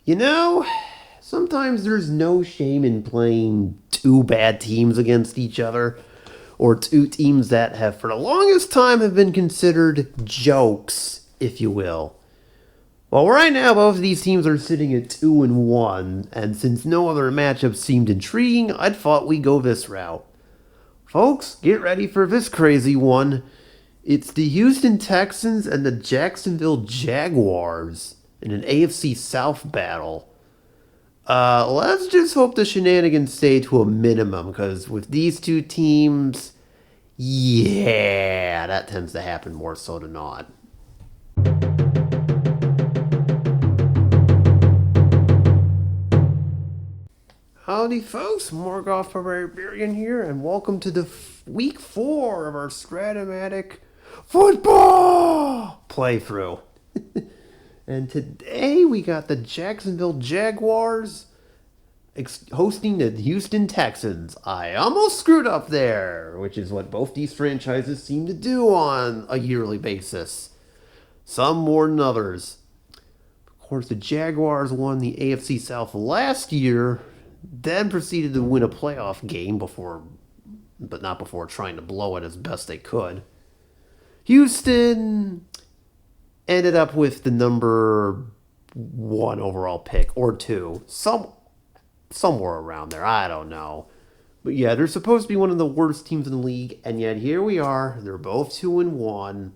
You know, sometimes there's no shame in playing two bad teams against each other, or two teams that have, for the longest time, have been considered jokes, if you will. Well, right now, both of these teams are sitting at 2-1, and since no other matchup seemed intriguing, I thought we'd go this route. Folks, get ready for this crazy one. It's the Houston Texans and the Jacksonville Jaguars in an AFC South battle. Let's just hope the shenanigans stay to a minimum, because with these two teams, yeah, that tends to happen more so than not. Howdy, folks. Morgoth Barbarian here, and welcome to the week 4 of our Strat-O-Matic football playthrough. And today we got the Jacksonville Jaguars hosting the Houston Texans. I almost screwed up there, which is what both these franchises seem to do on a yearly basis. Some more than others. Of course, the Jaguars won the AFC South last year, then proceeded to win a playoff game but not before trying to blow it as best they could. Houston ended up with the number 1 overall pick, or 2, somewhere around there. I don't know. But yeah, they're supposed to be one of the worst teams in the league, and yet here we are. They're both 2-1.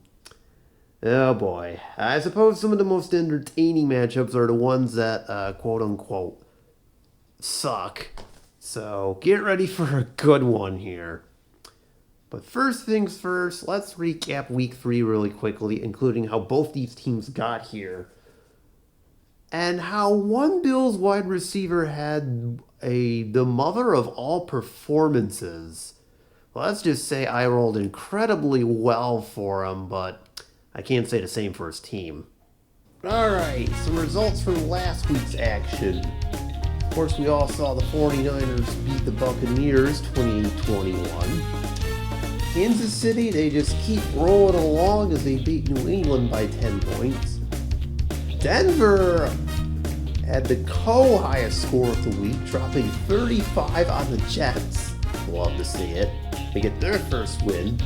Oh boy. I suppose some of the most entertaining matchups are the ones that, quote unquote, suck. So get ready for a good one here. But first things first, let's recap week 3 really quickly, including how both these teams got here. And how one Bills wide receiver had the mother of all performances. Let's just say I rolled incredibly well for him, but I can't say the same for his team. Alright, some results from last week's action. Of course, we all saw the 49ers beat the Buccaneers 28-21. Kansas City, they just keep rolling along as they beat New England by 10 points. Denver had the co-highest score of the week, dropping 35 on the Jets. Love to see it. They get their first win.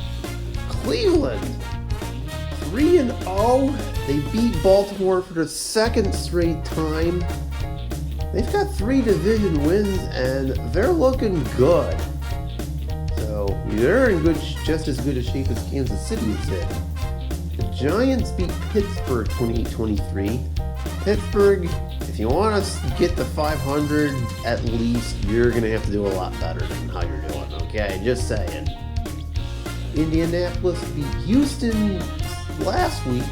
Cleveland, 3-0. They beat Baltimore for the second straight time. They've got 3 division wins, and they're looking good. So they're in just as good a shape as Kansas City is in. The Giants beat Pittsburgh 28-23. Pittsburgh, if you want to get to 500 at least, you're going to have to do a lot better than how you're doing, okay? Just saying. Indianapolis beat Houston last week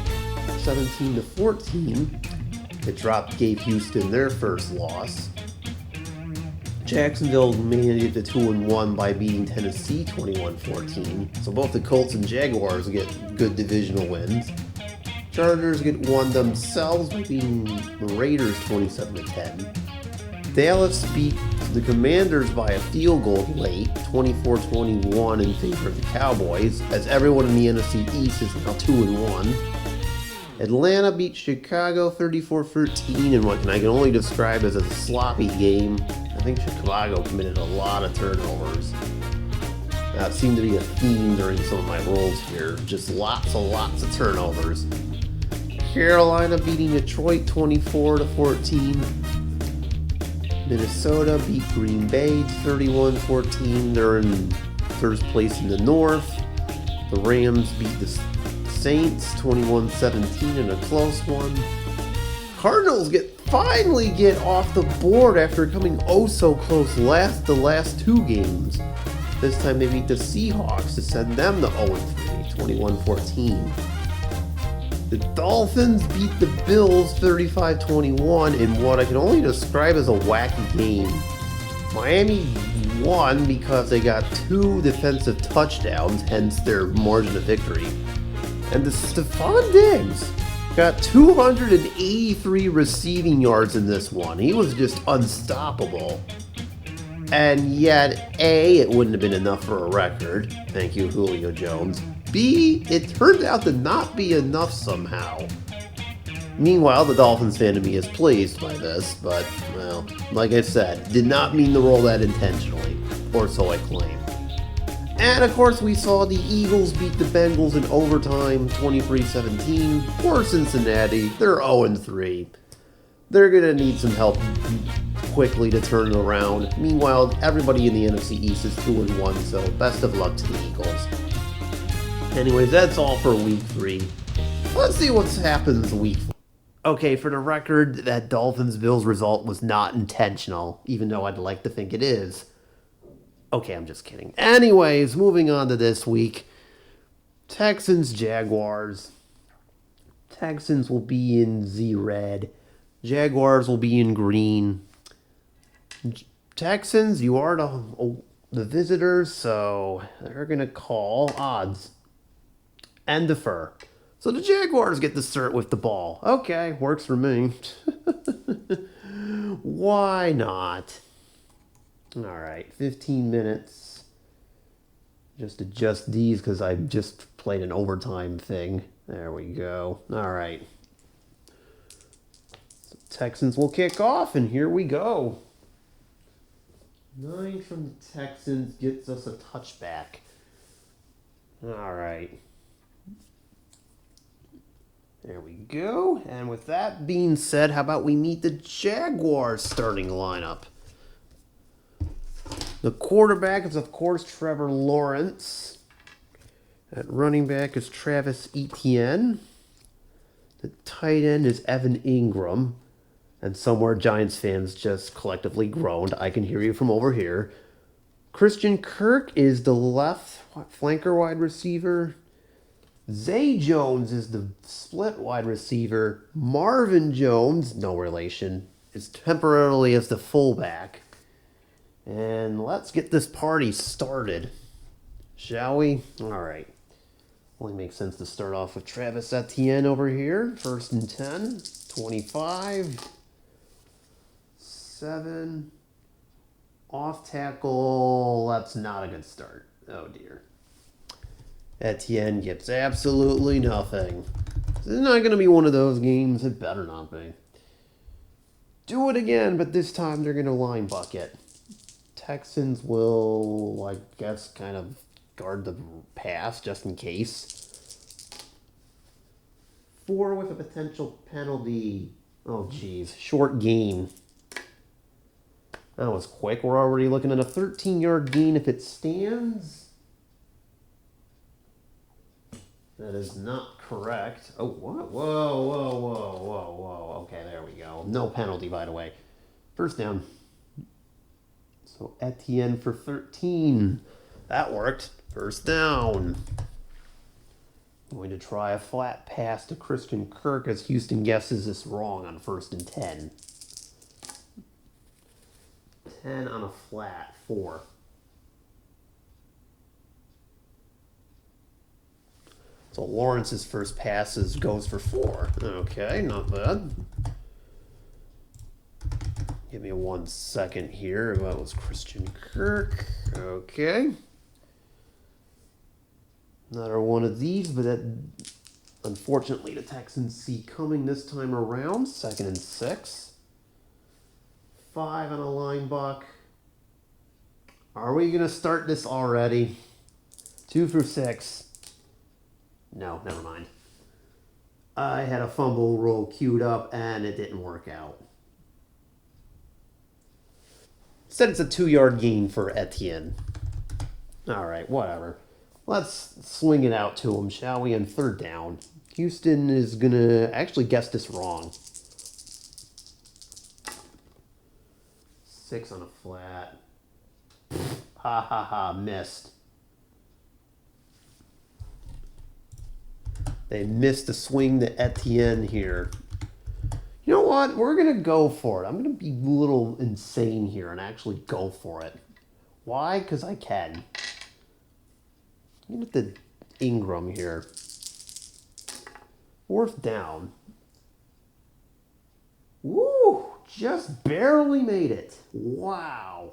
17-14. It gave Houston their first loss. Jacksonville made it to 2-1 by beating Tennessee 21-14. So both the Colts and Jaguars get good divisional wins. Chargers get one themselves by beating the Raiders 27-10. Dallas beat the Commanders by a field goal late, 24-21 in favor of the Cowboys, as everyone in the NFC East is now 2-1. Atlanta beat Chicago 34-13 in what I can only describe as a sloppy game. I think Chicago committed a lot of turnovers. That seemed to be a theme during some of my rolls here. Just lots of turnovers. Carolina beating Detroit 24-14. Minnesota beat Green Bay 31-14. They're in first place in the North. The Rams beat the Saints 21-17 in a close one. Cardinals finally get off the board after coming oh so close the last 2 games. This time they beat the Seahawks to send them to 0-3, 21-14. The Dolphins beat the Bills 35-21 in what I can only describe as a wacky game. Miami won because they got 2 defensive touchdowns, hence their margin of victory. And the Stephon Diggs got 283 receiving yards in this one. He was just unstoppable. And yet, A, it wouldn't have been enough for a record. Thank you, Julio Jones. B, it turned out to not be enough somehow. Meanwhile, the Dolphins fan in me is pleased by this, but, well, like I said, did not mean to roll that intentionally, or so I claim. And of course, we saw the Eagles beat the Bengals in overtime, 23-17. Poor Cincinnati, they're 0-3. They're going to need some help quickly to turn it around. Meanwhile, everybody in the NFC East is 2-1, so best of luck to the Eagles. Anyways, that's all for week 3. Let's see what happens week 4. Okay, for the record, that Dolphins-Bills result was not intentional, even though I'd like to think it is. Okay, I'm just kidding. Anyways, moving on to this week. Texans-Jaguars. Texans will be in Z-Red. Jaguars will be in green. Texans, you are the visitors, so they're going to call odds and defer. So the Jaguars get to start with the ball. Okay, works for me. Why not? All right, 15 minutes. Just adjust these because I just played an overtime thing. There we go. All right. So Texans will kick off, and here we go. 9 from the Texans gets us a touchback. All right. There we go. And with that being said, how about we meet the Jaguars starting lineup? The quarterback is, of course, Trevor Lawrence. At running back is Travis Etienne. The tight end is Evan Ingram. And somewhere Giants fans just collectively groaned. I can hear you from over here. Christian Kirk is the left flanker wide receiver. Zay Jones is the split wide receiver. Marvin Jones, no relation, is temporarily as the fullback. And let's get this party started, shall we? All right. Only makes sense to start off with Travis Etienne over here. 1st and 10, 25, 7. Off tackle, that's not a good start. Oh dear. Etienne gets absolutely nothing. This is not going to be one of those games. It better not be. Do it again, but this time they're going to line bucket. Texans will, I guess, kind of guard the pass just in case. 4 with a potential penalty. Oh, geez. Short gain. That was quick. We're already looking at a 13-yard gain if it stands. That is not correct. Oh, what? Whoa. Okay, there we go. No penalty, by the way. 1st down. So Etienne for 13. That worked. 1st down. Going to try a flat pass to Christian Kirk as Houston guesses this wrong on 1st and 10. 10 on a flat. 4. So Lawrence's first passes goes for 4. Okay, not bad. Give me 1 second here. That was Christian Kirk. Okay. Another one of these, but that unfortunately the Texans see coming this time around. 2nd and 6. 5 on a line buck. Are we going to start this already? 2 for 6. No, never mind. I had a fumble roll queued up, and it didn't work out. Said it's a 2-yard gain for Etienne. All right, whatever. Let's swing it out to him, shall we, on 3rd down. Houston is going to actually guess this wrong. 6 on a flat. Ha, missed. They missed a swing to Etienne here. You know what? We're going to go for it. I'm going to be a little insane here and actually go for it. Why? Because I can. Look at the Ingram here. 4th down. Woo! Just barely made it. Wow.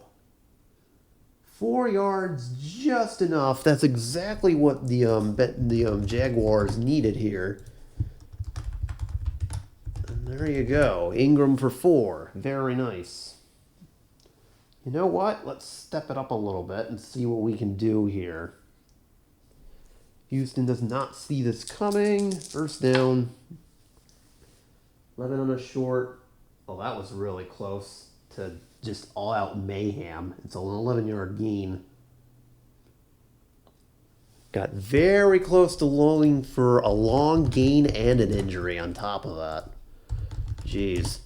4 yards, just enough. That's exactly what the Jaguars needed here. There you go. Ingram for 4. Very nice. You know what? Let's step it up a little bit and see what we can do here. Houston does not see this coming. First down. 11 on a short. Oh, that was really close to just all-out mayhem. It's an 11-yard gain. Got very close to lulling for a long gain and an injury on top of that. Jeez.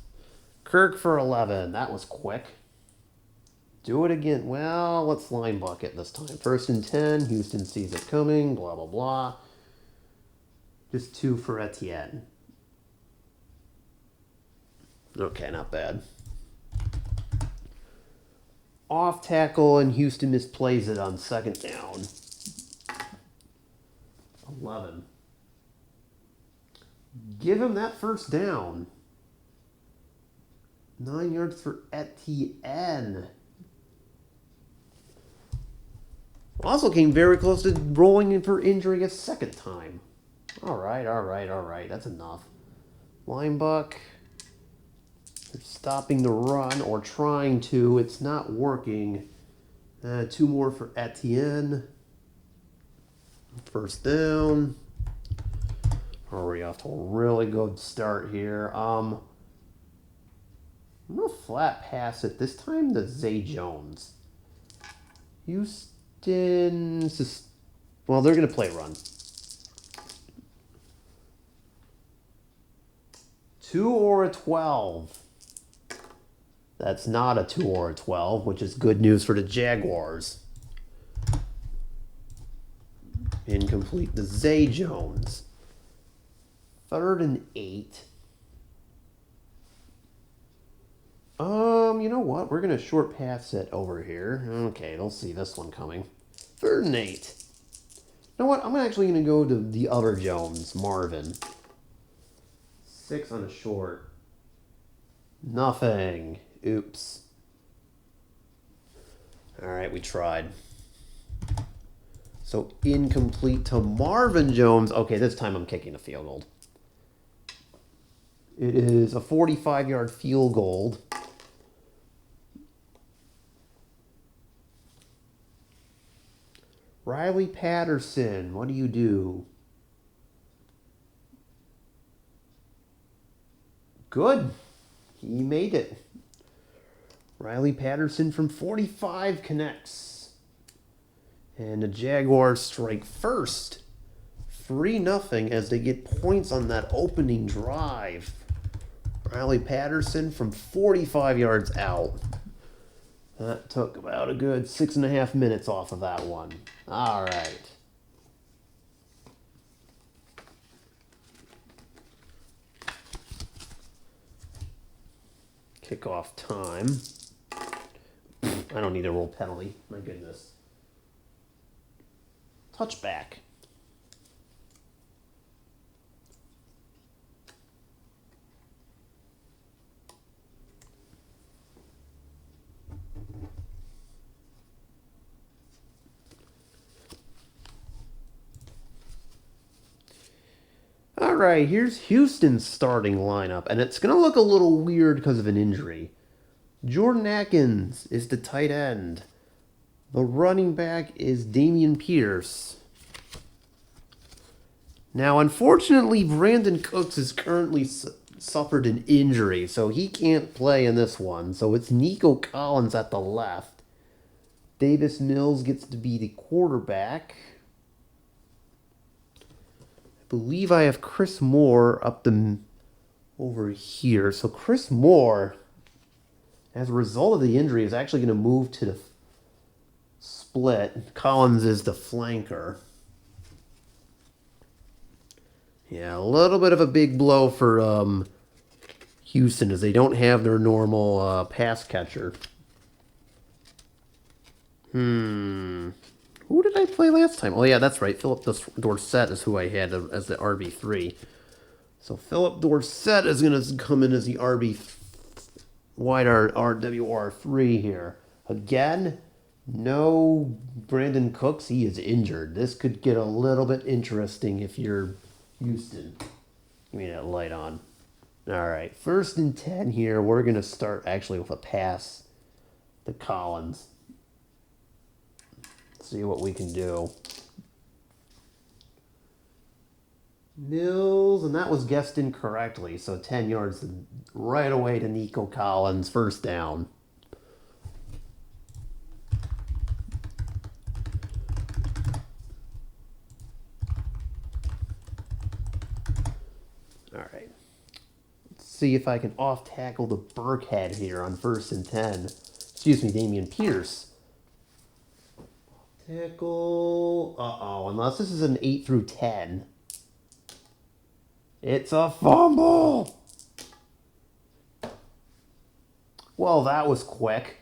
Kirk for 11. That was quick. Do it again. Well, let's line bucket this time. First and 10. Houston sees it coming. Blah, blah, blah. Just 2 for Etienne. Okay, not bad. Off tackle, and Houston misplays it on second down. 11. Give him that first down. 9 yards for Etienne. Also came very close to rolling in for injury a second time. All right. That's enough. Linebuck. They're stopping the run, or trying to. It's not working. 2 more for Etienne. First down. Hurry off to a really good start here. I'm going to flat pass it. This time to Zay Jones. Houston. Well, they're going to play run. 2 or a 12. That's not a 2 or a 12, which is good news for the Jaguars. Incomplete to Zay Jones. 3rd and 8. You know what? We're going to short pass it over here. Okay, they'll see this one coming. 3rd and 8. You know what? I'm actually going to go to the other Jones, Marvin. 6 on a short. Nothing. Oops. All right, we tried. So incomplete to Marvin Jones. Okay, this time I'm kicking a field goal. It is a 45-yard field goal. Riley Patterson, what do you do? Good. He made it. Riley Patterson from 45 connects. And the Jaguars strike first. 3-0 as they get points on that opening drive. Riley Patterson from 45 yards out. That took about a good 6.5 minutes off of that one. All right. Kickoff time. I don't need a roll penalty. My goodness. Touchback. All right, here's Houston's starting lineup, and it's going to look a little weird because of an injury. Jordan Atkins is the tight end. The running back is Damian Pierce. Now, unfortunately, Brandon Cooks has currently suffered an injury, so he can't play in this one. So it's Nico Collins at the left. Davis Mills gets to be the quarterback. I believe I have Chris Moore up over here. So Chris Moore, as a result of the injury, is actually going to move to the split. Collins is the flanker. Yeah, a little bit of a big blow for Houston, as they don't have their normal pass catcher. Who did I play last time? Oh, yeah, that's right. Philip Dorsett is who I had as the RB3. So Philip Dorsett is going to come in as the wide RWR3 here. Again, no Brandon Cooks. He is injured. This could get a little bit interesting if you're Houston. Give me that light on. All right, 1st and 10 here. We're going to start actually with a pass to Collins. See what we can do. Mills, and that was guessed incorrectly. So 10 yards right away to Nico Collins, 1st down. All right. Let's see if I can off-tackle the Burkhead here on 1st and 10. Excuse me, Dameon Pierce. Tackle. Uh-oh, unless this is an 8 through 10. It's a fumble! Well, that was quick.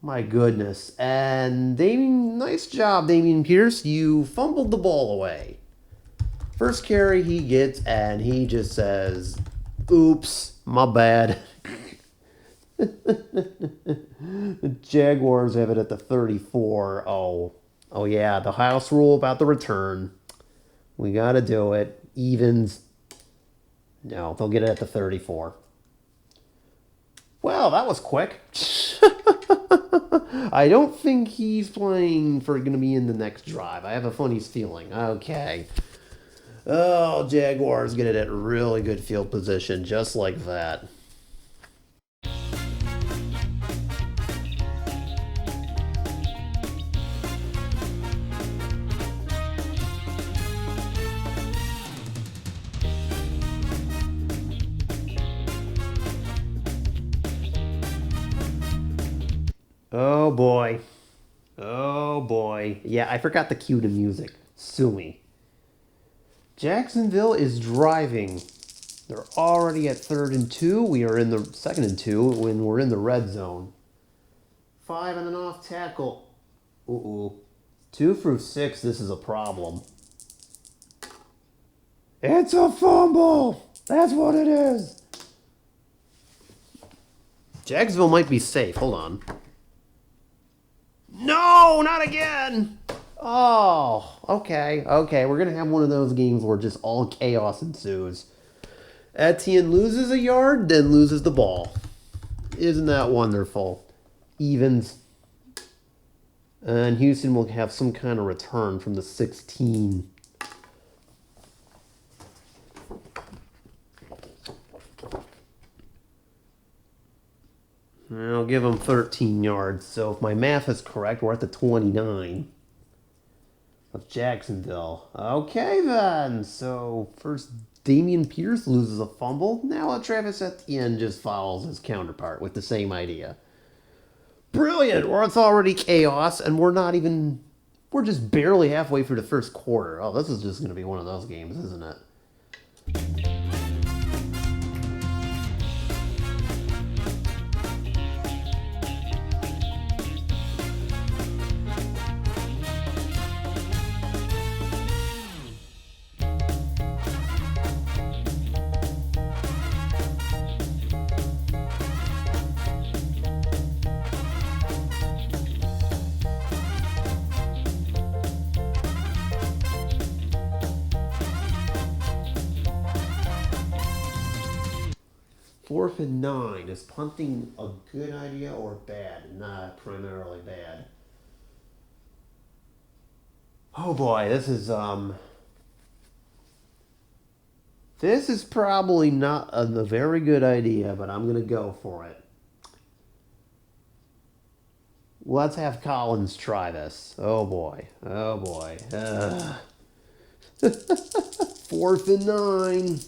My goodness. And nice job, Dameon Pierce. You fumbled the ball away. First carry he gets, and he just says, oops, my bad. The Jaguars have it at the 34. Oh yeah, the house rule about the return. We got to do it. Evens. No, they'll get it at the 34. Well, that was quick. I don't think he's going to be in the next drive. I have a funny feeling. Okay. Oh, Jaguars get it at really good field position, just like that. Oh boy. Oh boy. Yeah, I forgot to cue the music. Sue me. Jacksonville is driving. They're already at 3rd and 2. We are in the 2nd and 2 when we're in the red zone. 5 and an off tackle. Ooh. 2 through 6, this is a problem. It's a fumble! That's what it is! Jacksonville might be safe. Hold on. No, not again! Oh, okay. We're going to have one of those games where just all chaos ensues. Etienne loses a yard, then loses the ball. Isn't that wonderful? Evens. And Houston will have some kind of return from the 16. I'll give them 13 yards. So if my math is correct, we're at the 29 of Jacksonville. Okay, then. So first, Dameon Pierce loses a fumble. Now Travis Etienne just follows his counterpart with the same idea. Brilliant! Or it's already chaos, and we're just barely halfway through the first quarter. Oh, this is just going to be one of those games, isn't it? 4th and 9. Is punting a good idea or bad? Not primarily bad. Oh boy, this is probably not a very good idea, but I'm gonna go for it. Let's have Collins try this. Oh boy. 4th and 9.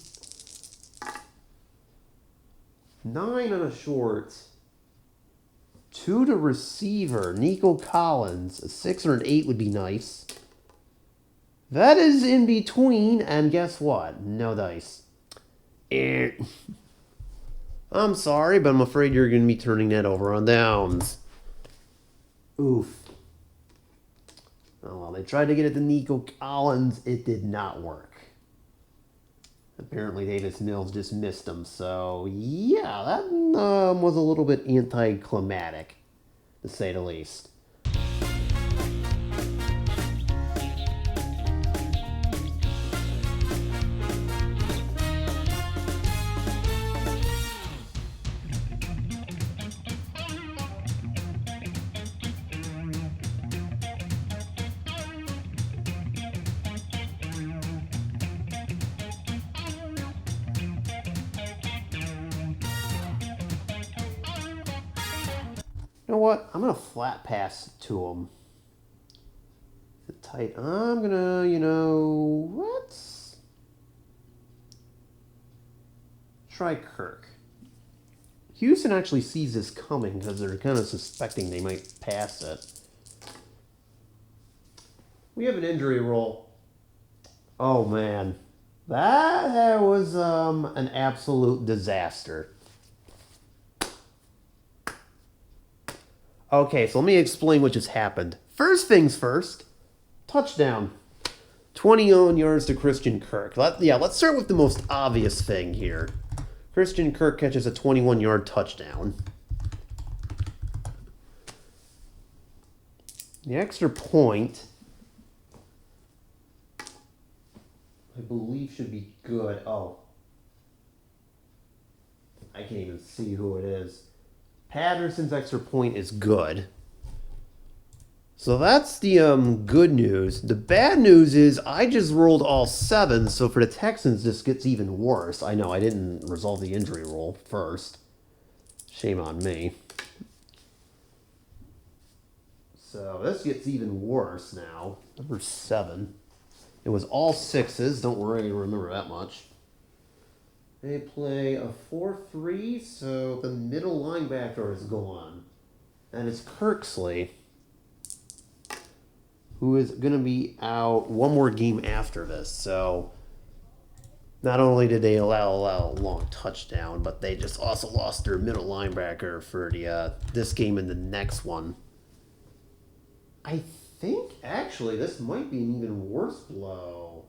9 on a short. 2 to receiver. Nico Collins. A 6 or an 8 would be nice. That is in between, and guess what? No dice. I'm sorry, but I'm afraid you're going to be turning that over on downs. Oof. Oh, well, they tried to get it to Nico Collins. It did not work. Apparently, Davis Mills just missed him. So, yeah, that was a little bit anticlimactic, to say the least. You know what? I'm going to flat pass to him. The tight. I'm going to, let's try Kirk. Houston actually sees this coming because they're kind of suspecting they might pass it. We have an injury roll. Oh, man. That was an absolute disaster. Okay, so let me explain what just happened. First things first, touchdown. 21 yards to Christian Kirk. Let's start with the most obvious thing here. Christian Kirk catches a 21-yard touchdown. The extra point, I believe, should be good. Oh. I can't even see who it is. Patterson's extra point is good. So that's the good news. The bad news is I just rolled all 7, so for the Texans this gets even worse. I know I didn't resolve the injury roll first. Shame on me. So this gets even worse now. Number 7. It was all 6s. Don't worry, I remember that much. They play a 4-3, so the middle linebacker is gone. And it's Kirksley, who is going to be out one more game after this. So not only did they allow a long touchdown, but they just also lost their middle linebacker for the this game and the next one. I think, actually, this might be an even worse blow.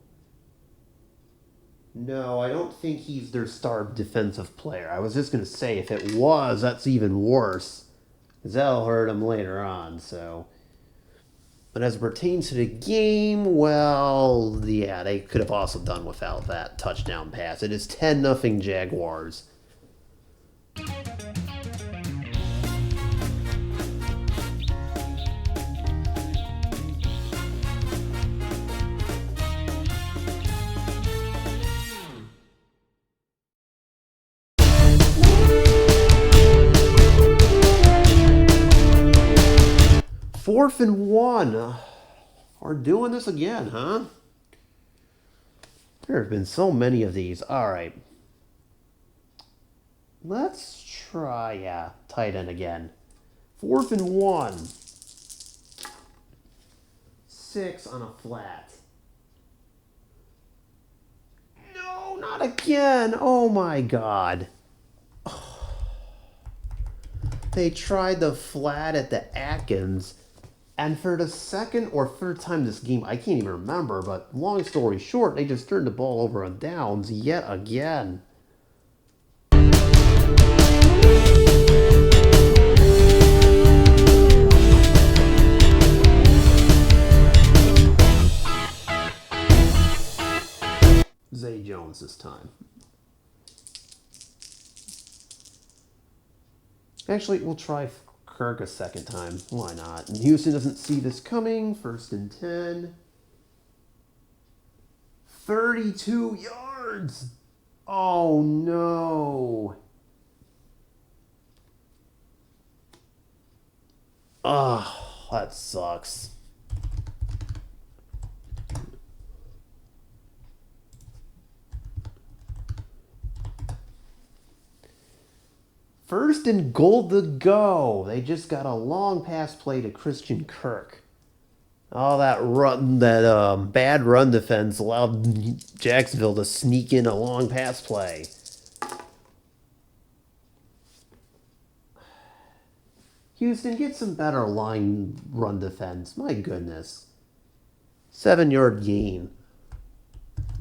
No, I don't think he's their star defensive player. I was just going to say, if it was, that's even worse. Because that'll hurt him later on, so. But as it pertains to the game, well, yeah, they could have also done without that touchdown pass. It is 10-0 Jaguars. Fourth and 1. We're doing this again, huh? There have been so many of these. All right. Let's try, tight end again. 4th and 1. 6 on a flat. No, not again. Oh, my God. They tried the flat at the Atkins. And for the second or third time this game, I can't even remember, but long story short, they just turned the ball over on downs yet again. Zay Jones this time. Actually, we'll try Kirk a second time. Why not? And Houston doesn't see this coming. 1st and 10. 32 yards. Oh, no. Oh, that sucks. First and goal to go. They just got a long pass play to Christian Kirk. All that bad run defense allowed Jacksonville to sneak in a long pass play. Houston, get some better line run defense. My goodness. 7-yard gain.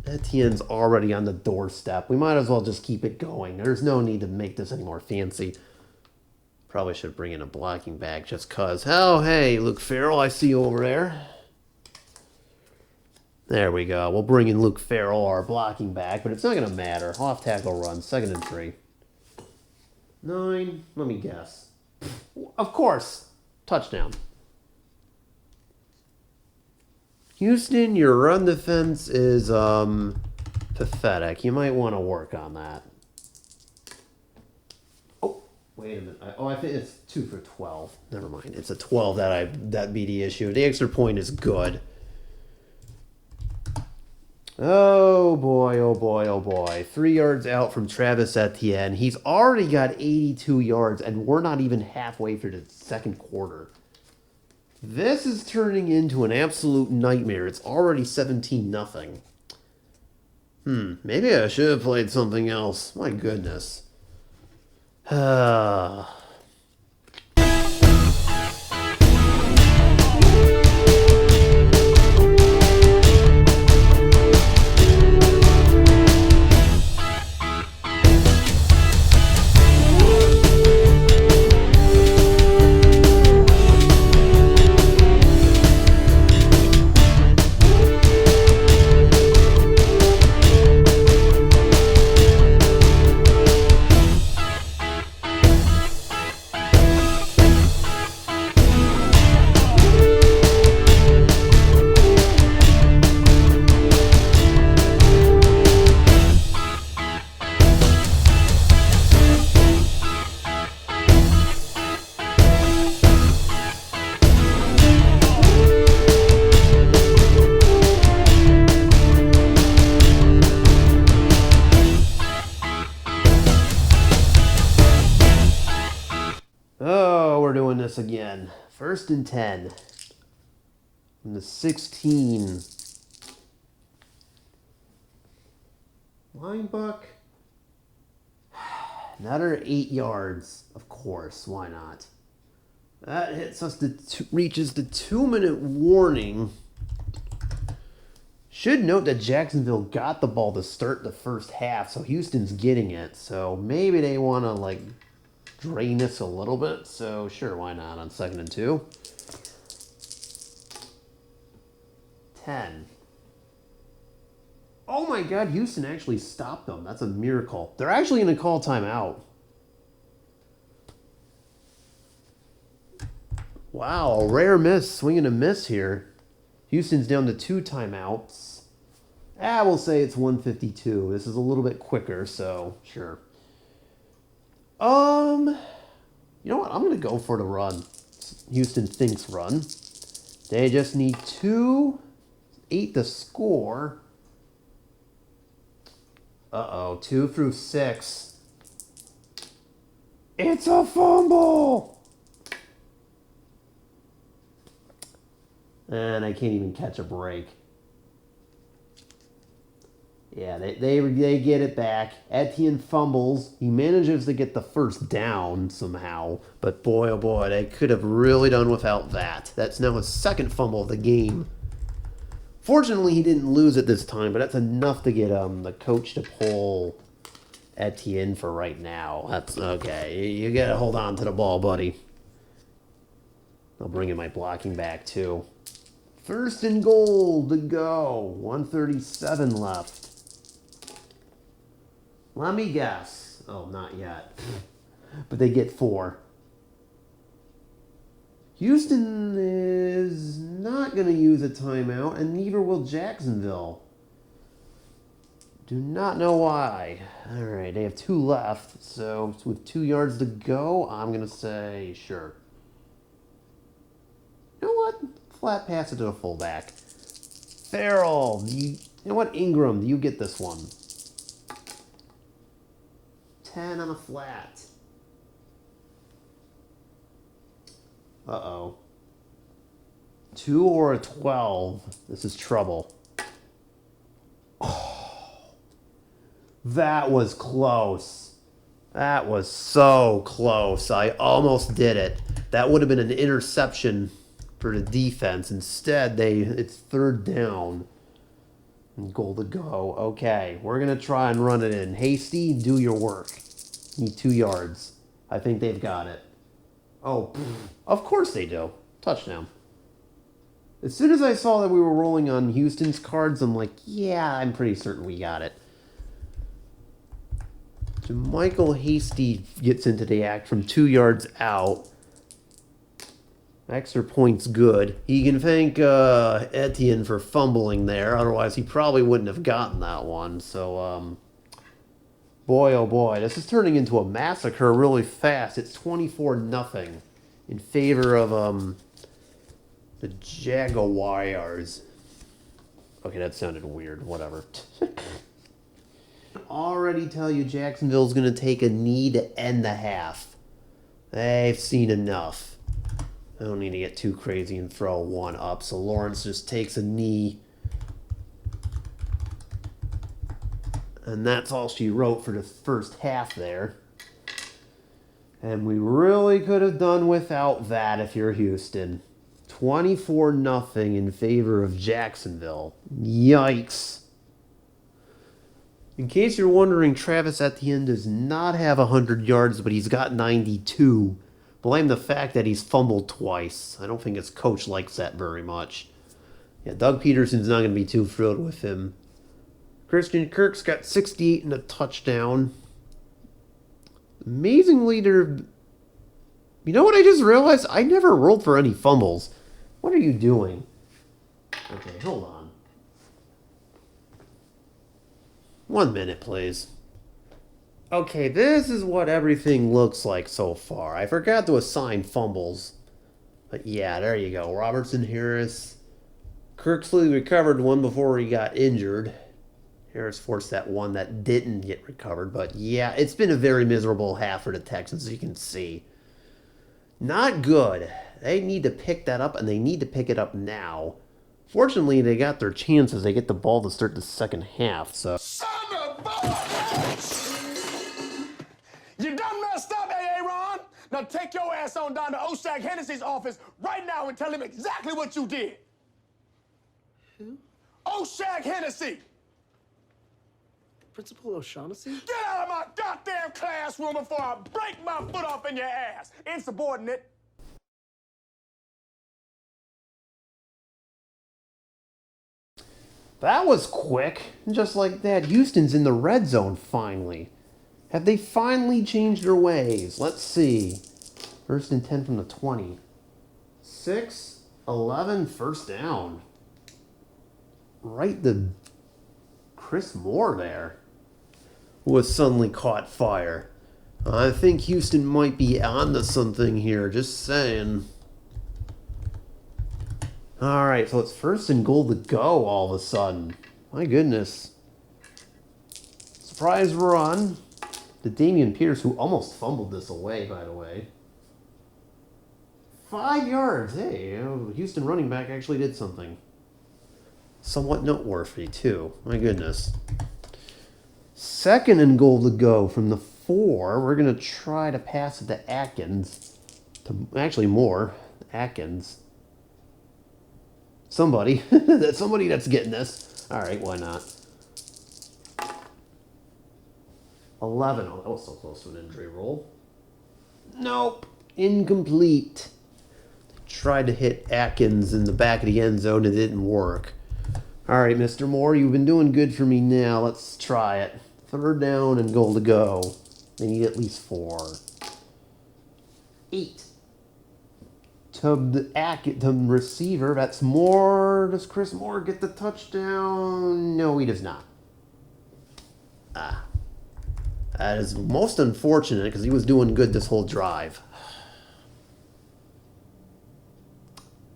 Etienne's already on the doorstep. We might as well just keep it going. There's no need to make this any more fancy. Probably should bring in a blocking back just because. Oh, hey, Luke Farrell, I see you over there. There we go. We'll bring in Luke Farrell, our blocking back, but it's not going to matter. Off tackle run, 2nd and 3. 9, let me guess. Of course, touchdown. Houston, your run defense is pathetic. You might want to work on that. Oh, Wait a minute. I think it's 2 for 12. Never mind. It's a 12 that be the issue. The extra point is good. Oh boy, oh boy, oh boy. 3 yards out from Travis Etienne. He's already got 82 yards, and we're not even halfway through the second quarter. This is turning into an absolute nightmare. It's already 17-0. Maybe I should have played something else. My goodness. Oh, we're doing this again. 1st and 10. From the 16. Line buck. Another 8 yards. Of course, why not? That hits us reaches the 2-minute warning. Should note that Jacksonville got the ball to start the first half, so Houston's getting it. So maybe they want to drain this a little bit. So sure, why not on 2nd and 2. 10. Oh my God, Houston actually stopped them. That's a miracle. They're actually going to call timeout. Wow, a rare miss, swing and a miss here. Houston's down to 2 timeouts. We'll say it's 1:52. This is a little bit quicker, so sure. You know what? I'm going to go for the run. Houston thinks run. They just need 8 to score. 2 through 6. It's a fumble! And I can't even catch a break. Yeah, they get it back. Etienne fumbles. He manages to get the first down somehow. But boy, oh boy, they could have really done without that. That's now his 2nd fumble of the game. Fortunately, he didn't lose it this time, but that's enough to get the coach to pull Etienne for right now. That's okay. You got to hold on to the ball, buddy. I'll bring in my blocking back, too. 1st and goal to go. 1:37 left. Let me guess. Oh, not yet. But they get 4. Houston is not going to use a timeout, and neither will Jacksonville. Do not know why. All right, they have 2 left, so with 2 yards to go, I'm going to say sure. You know what? Flat pass it to the fullback. Farrell, you know what? Ingram, you get this one. 10 on a flat. 2 or a 12. This is trouble. Oh, that was close. That was so close. I almost did it. That would have been an interception for the defense. Instead, it's 3rd down. And goal to go. Okay, we're going to try and run it in. Hasty, do your work. Need 2 yards. I think they've got it. Oh, of course they do. Touchdown. As soon as I saw that we were rolling on Houston's cards, I'm like, yeah, I'm pretty certain we got it. So Michael Hasty gets into the act from 2 yards out. Extra point's good. He can thank Etienne for fumbling there. Otherwise, he probably wouldn't have gotten that one. So, Boy, oh boy, this is turning into a massacre really fast. It's 24-0 in favor of the Jaguars. Okay, that sounded weird. Whatever. Already tell you Jacksonville's going to take a knee to end the half. They've seen enough. I don't need to get too crazy and throw one up. So Lawrence just takes a knee. And that's all she wrote for the first half there. And we really could have done without that if you're Houston. 24-0 in favor of Jacksonville. Yikes. In case you're wondering, Travis at the end does not have 100 yards, but he's got 92. Blame the fact that he's fumbled twice. I don't think his coach likes that very much. Yeah, Doug Peterson's not going to be too thrilled with him. Christian Kirk's got 68 and a touchdown. Amazingly, they're... You know what I just realized? I never rolled for any fumbles. What are you doing? Okay, hold on. 1 minute, please. Okay, this is what everything looks like so far. I forgot to assign fumbles. But yeah, there you go. Robertson, Harris. Kirksley recovered one before he got injured. Harris forced that one that didn't get recovered. But yeah, it's been a very miserable half for the Texans, as you can see. Not good. They need to pick that up, and they need to pick it up now. Fortunately, they got their chances. They get the ball to start the second half, so... Son of a You done messed up, Aaron. Now take your ass on down to Oshag Hennessy's office right now and tell him exactly what you did. Who? Oshag Hennessy. Principal O'Shaughnessy? Get out of my goddamn classroom before I break my foot off in your ass, insubordinate. That was quick. Just like that, Houston's in the red zone finally. Have they finally changed their ways? Let's see. 1st and 10 from the 20. 6, 11, first down. Right to Chris Moore there, who was suddenly caught fire. I think Houston might be onto something here, just saying. Alright, so it's 1st and goal to go all of a sudden. My goodness. Surprise run to Damian Pierce, who almost fumbled this away, by the way. 5 yards. Hey, Houston running back actually did something. Somewhat noteworthy, too. My goodness. 2nd and goal to go from the 4. We're going to try to pass it to Atkins. Actually, Moore. Atkins. Somebody. Somebody that's getting this. All right, why not? 11. Oh, that was so close to an injury roll. Nope. Incomplete. Tried to hit Atkins in the back of the end zone. It didn't work. All right, Mr. Moore, you've been doing good for me now. Let's try it. 3rd down and goal to go. They need at least 4. 8. To the receiver, that's Moore. Does Chris Moore get the touchdown? No, he does not. That is most unfortunate because he was doing good this whole drive.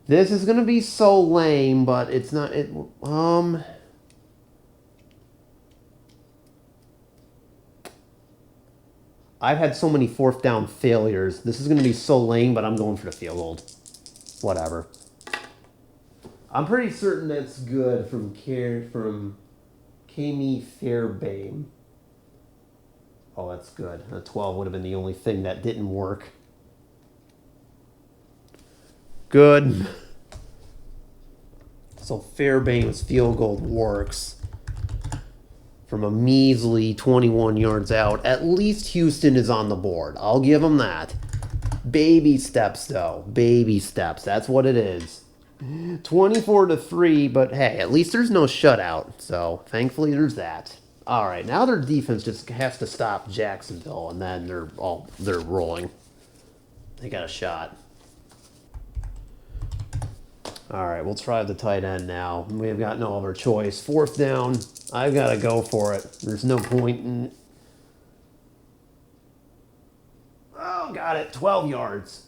This is going to be so lame, but it's not... I've had so many 4th down failures. This is going to be so lame, but I'm going for the field goal. Whatever. I'm pretty certain that's good from Kami Fairbairn. Oh, that's good. A 12 would have been the only thing that didn't work. Good. So Fairbairn's field goal works. From a measly 21 yards out. At least Houston is on the board. I'll give them that. Baby steps, though. Baby steps. That's what it is. 24-3, but hey, at least there's no shutout. So thankfully there's that. All right, now their defense just has to stop Jacksonville, and then they're rolling. They got a shot. All right, we'll try the tight end now. We've got no other choice. 4th down. I've got to go for it. There's no point in... got it. 12 yards.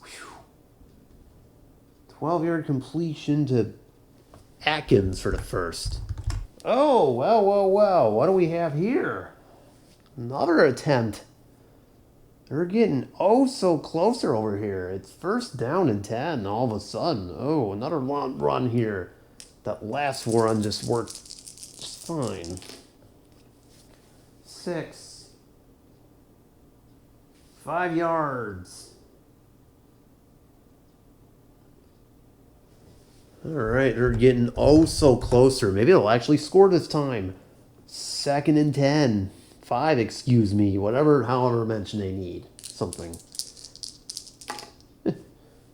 12-yard completion to Atkins for the first. Oh, well. What do we have here? Another attempt. They're getting so closer over here. It's first down and 10 all of a sudden. Oh, another long run here. That last run just worked just fine. 6. 5 yards. All right, they're getting so closer. Maybe they'll actually score this time. 2nd and 10. 5, excuse me. However mention they need. Something.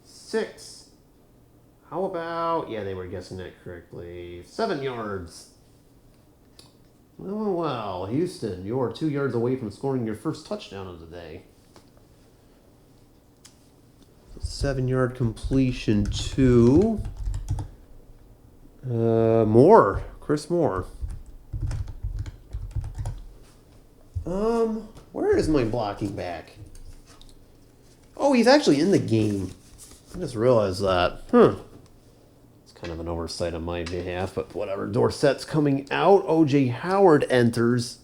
6. How about... Yeah, they were guessing that correctly. 7 yards. Well, Houston, you're 2 yards away from scoring your first touchdown of the day. 7-yard completion to... Chris Moore. Where is my blocking back? Oh, he's actually in the game. I just realized that. It's kind of an oversight on my behalf, but whatever. Dorsett's coming out. O.J. Howard enters.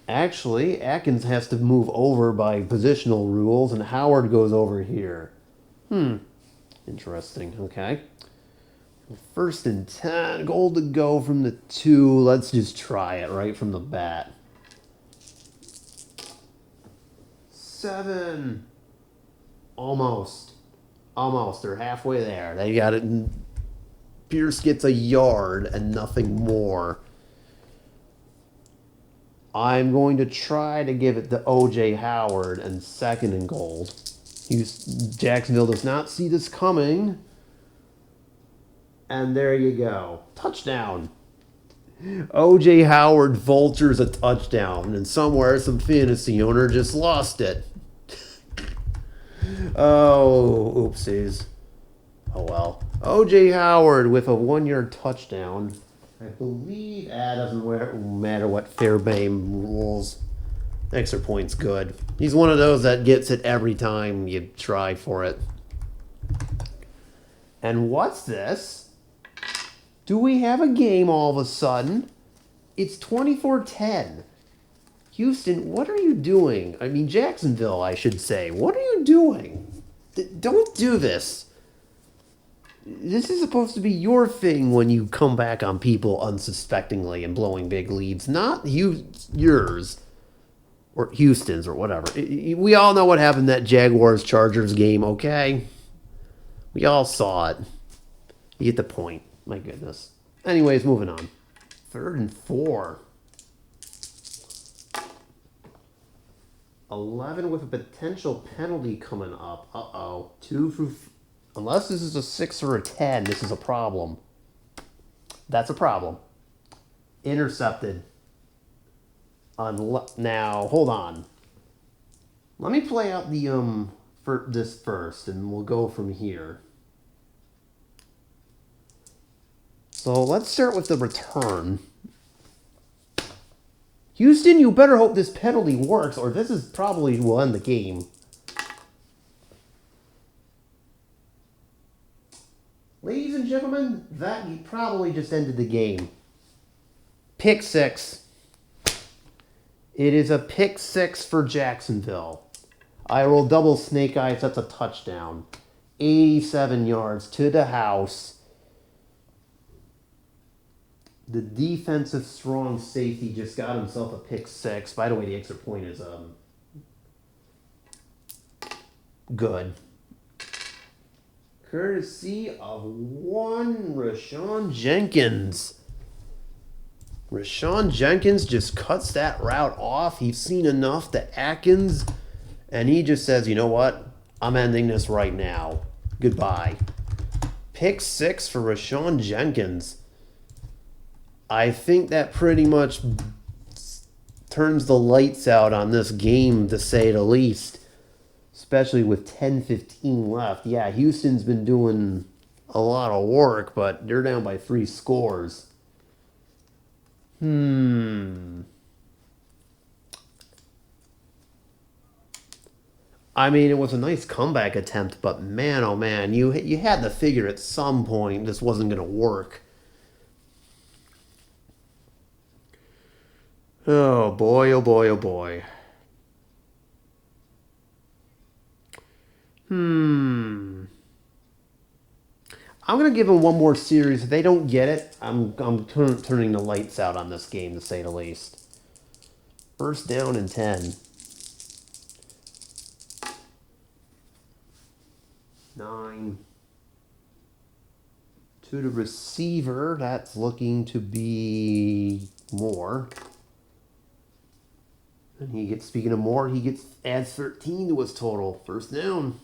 Actually, Atkins has to move over by positional rules, and Howard goes over here. Interesting. Okay. 1st and 10. Goal to go from the 2. Let's just try it right from the bat. 7. Almost. They're halfway there. They got it. Pierce gets a yard and nothing more. I'm going to try to give it to O.J. Howard and 2nd and goal. Jacksonville does not see this coming. And there you go. Touchdown. O.J. Howard vultures a touchdown. And somewhere some fantasy owner just lost it. Oh, oopsies. Oh well. O.J. Howard with a 1-yard touchdown. I believe doesn't matter what fair game rules. Extra point's good. He's one of those that gets it every time you try for it. And what's this? Do we have a game all of a sudden? It's 24-10. Houston, what are you doing? I mean, Jacksonville, I should say. What are you doing? Don't do this. This is supposed to be your thing when you come back on people unsuspectingly and blowing big leads, not yours. Or Houston's or whatever. We all know what happened in that Jaguars-Chargers game, okay? We all saw it. You get the point. My goodness. Anyways, moving on. 3rd and 4. 11 with a potential penalty coming up. Uh-oh. 2 through... Unless this is a 6 or a 10, this is a problem. That's a problem. Intercepted. Now, hold on. Let me play out the for this first, and we'll go from here. So let's start with the return. Houston, you better hope this penalty works, or this is probably will end the game. Ladies and gentlemen, that probably just ended the game. Pick 6. It is a pick 6 for Jacksonville. I roll double snake eyes. That's a touchdown. 87 yards to the house. The defensive strong safety just got himself a pick 6. By the way, the extra point is good. Courtesy of one Rashawn Jenkins. Rashawn Jenkins just cuts that route off. He's seen enough to Atkins, and he just says, you know what? I'm ending this right now. Goodbye. Pick 6 for Rashawn Jenkins. I think that pretty much turns the lights out on this game, to say the least. Especially with 10:15 left. Yeah, Houston's been doing a lot of work, but they're down by 3 scores. I mean, it was a nice comeback attempt, but man, oh man, you had to figure at some point this wasn't going to work. Oh boy, oh boy, oh boy. I'm gonna give them one more series. If they don't get it, I'm turning the lights out on this game, to say the least. First down and 10. 9. To the receiver. That's looking to be Moore. And he gets, speaking of Moore, adds 13 to his total. First down.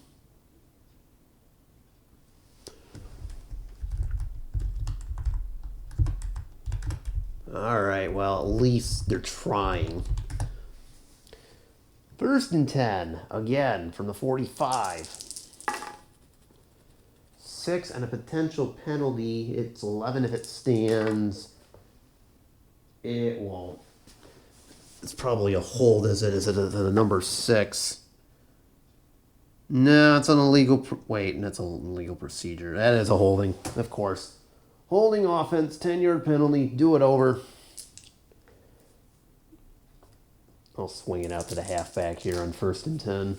All right, well, at least they're trying. First and 10, again, from the 45. 6 and a potential penalty. It's 11 if it stands. It won't. It's probably a hold, is it? Is it a number 6? No, it's an illegal... Wait, that's an illegal procedure. That is a holding, of course. Holding offense, 10-yard penalty. Do it over. I'll swing it out to the halfback here on first and 10.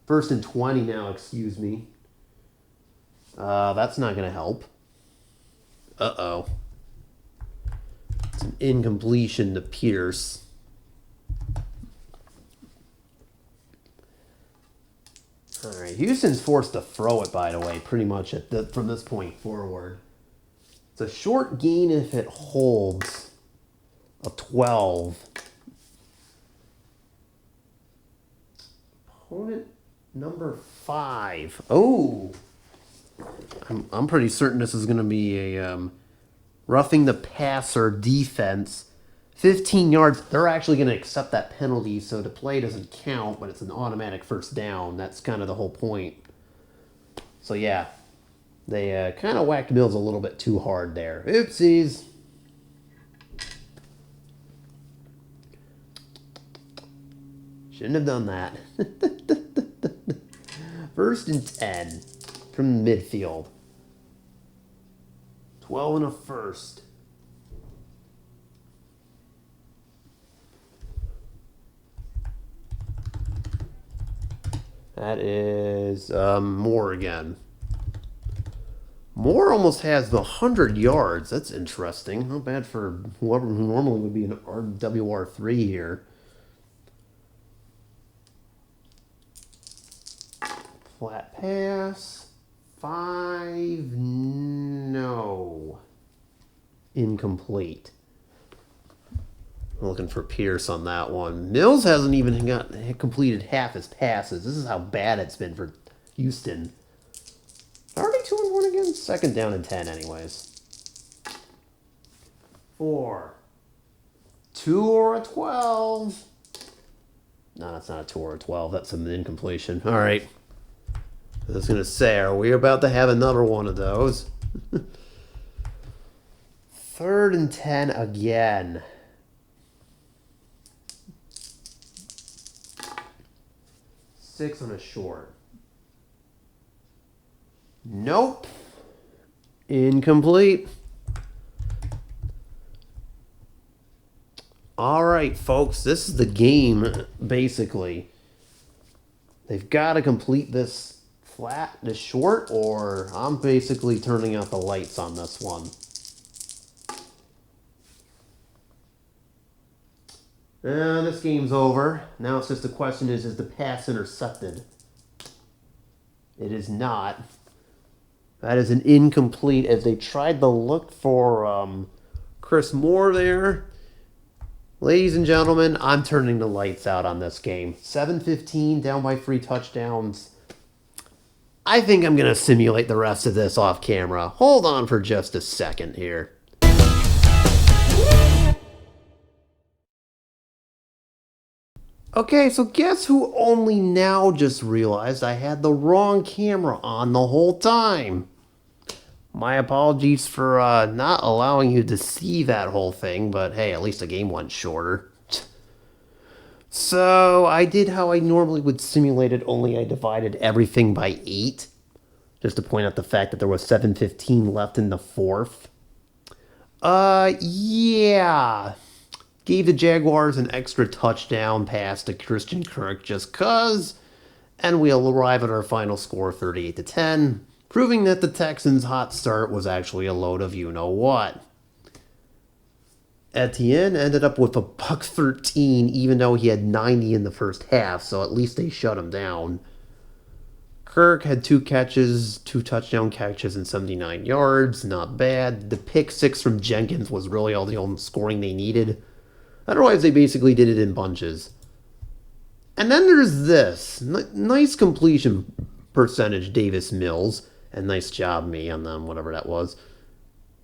First and 20 now, excuse me. That's not going to help. Uh-oh. It's an incompletion to Pierce. All right, Houston's forced to throw it, by the way, pretty much from this point forward. It's a short gain if it holds. A 12. Opponent number 5. Oh! I'm pretty certain this is going to be a roughing the passer defense. 15 yards. They're actually going to accept that penalty, so the play doesn't count, but it's an automatic first down. That's kind of the whole point. So, yeah. They kind of whacked Mills a little bit too hard there. Oopsies. Shouldn't have done that. First and 10 from midfield. 12 and a first. That is Moore again. Moore almost has the 100 yards. That's interesting. Not bad for whoever who normally would be an RWR3 here. Flat pass. 5. No. Incomplete. I'm looking for Pierce on that one. Mills hasn't even completed half his passes. This is how bad it's been for Houston. Already 2-1 again? Second down and 10 anyways. 4. 2 or a 12. No, that's not a 2 or a 12. That's an incompletion. All right. I was going to say, are we about to have another one of those? Third and 10 again. Six on a short. Nope. Incomplete. All right, folks. This is the game, basically. They've got to complete this this short, or I'm basically turning out the lights on this one. And this game's over. Now it's just the question is the pass intercepted? It is not. That is an incomplete, as they tried to look for Chris Moore there. Ladies and gentlemen, I'm turning the lights out on this game. 7-15, down by 3 touchdowns. I think I'm going to simulate the rest of this off camera. Hold on for just a second here. Okay, so guess who only now just realized I had the wrong camera on the whole time? My apologies for not allowing you to see that whole thing, but hey, at least the game went shorter. So I did how I normally would simulate it, only I divided everything by 8. Just to point out the fact that there was 7:15 left in the fourth. Yeah. Gave the Jaguars an extra touchdown pass to Christian Kirk just cuz, and we'll arrive at our final score 38-10, proving that the Texans' hot start was actually a load of you-know-what. Etienne ended up with a buck 13, even though he had 90 in the first half, so at least they shut him down. Kirk had 2 catches, 2 touchdown catches, and 79 yards. Not bad. The pick 6 from Jenkins was really all the only scoring they needed. Otherwise, they basically did it in bunches. And then there's this. Nice completion percentage, Davis Mills. And nice job, me, on them, whatever that was.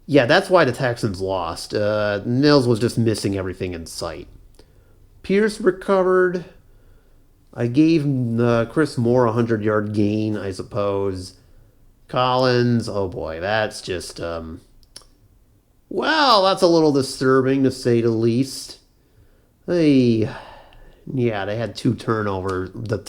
Yeah, that's why the Texans lost. Mills was just missing everything in sight. Pierce recovered. I gave Chris Moore a 100-yard gain, I suppose. Collins, oh boy, that's just, well, that's a little disturbing, to say the least. They had 2 turnovers, but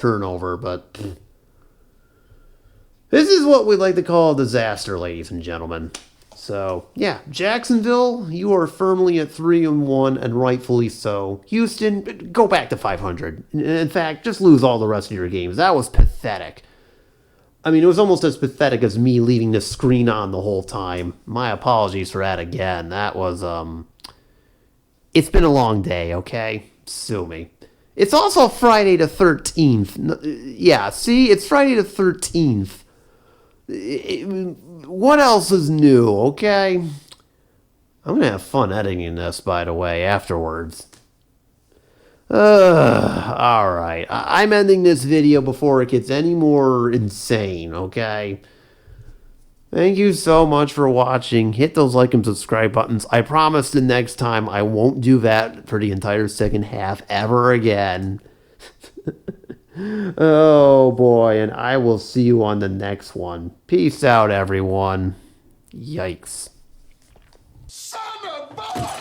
this is what we like to call a disaster, ladies and gentlemen. So, yeah, Jacksonville, you are firmly at 3-1, and rightfully so. Houston, go back to 500. In fact, just lose all the rest of your games. That was pathetic. I mean, it was almost as pathetic as me leaving the screen on the whole time. My apologies for that again. That was, it's been a long day, okay? Sue me. It's also Friday the 13th. Yeah, see? It's Friday the 13th. What else is new, okay? I'm going to have fun editing this, by the way, afterwards. Alright. I'm ending this video before it gets any more insane, okay? Thank you so much for watching. Hit those like and subscribe buttons. I promise the next time I won't do that for the entire second half ever again. Oh boy, and I will see you on the next one. Peace out, everyone. Yikes. Son of a...